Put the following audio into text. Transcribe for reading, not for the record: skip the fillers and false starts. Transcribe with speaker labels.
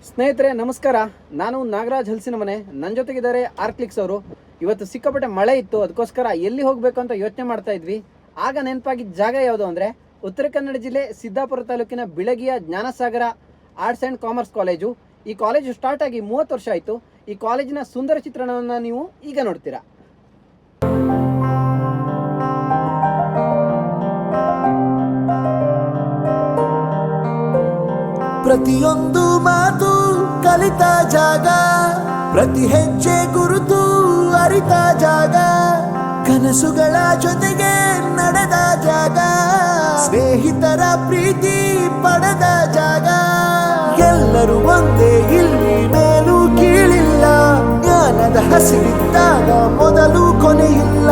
Speaker 1: ಸ್ನೇಹಿತರೆ ನಮಸ್ಕಾರ. ನಾನು ನಾಗರಾಜ್ ಹಲಸಿನ ಮನೆ. ನನ್ನ ಜೊತೆಗಿದ್ದಾರೆ ಆರ್ಕ್ಲಿಕ್ಸ್ ಅವರು. ಇವತ್ತು ಸಿಕ್ಕಾಪಟ್ಟೆ ಮಳೆ ಇತ್ತು, ಅದಕ್ಕೋಸ್ಕರ ಎಲ್ಲಿ ಹೋಗಬೇಕು ಅಂತ ಯೋಚನೆ ಮಾಡ್ತಾ ಇದ್ವಿ. ಆಗ ನೆನಪಾಗಿದ್ದ ಜಾಗ ಯಾವುದು ಅಂದರೆ ಉತ್ತರ ಕನ್ನಡ ಜಿಲ್ಲೆ ಸಿದ್ದಾಪುರ ತಾಲೂಕಿನ ಬಿಳಗಿಯ Jnanasagara arts and commerce college. ಈ ಕಾಲೇಜು ಸ್ಟಾರ್ಟ್ ಆಗಿ 30 ವರ್ಷ ಆಯಿತು. ಈ ಕಾಲೇಜಿನ ಸುಂದರ ಚಿತ್ರಣವನ್ನು ನೀವು ಈಗ ನೋಡ್ತೀರಾ.
Speaker 2: ಪ್ರತಿಯೊಂದು ಮಾತು ಕಲಿತ ಜಾಗ, ಪ್ರತಿ ಹೆಜ್ಜೆ ಗುರುತು ಅರಿತ ಜಾಗ, ಕನಸುಗಳ ಜೊತೆಗೆ ನಡೆದ ಜಾಗ, ಸ್ನೇಹಿತರ ಪ್ರೀತಿ ಪಡೆದ ಜಾಗ. ಎಲ್ಲರೂ ಒಂದೇ, ಇಲ್ಲಿ ಮೇಲೂ ಕೀಳಿಲ್ಲ, ಜ್ಞಾನದ ಹಸಿವಿದ್ದಾಗ ಮೊದಲು ಕೊನೆಯಿಲ್ಲ.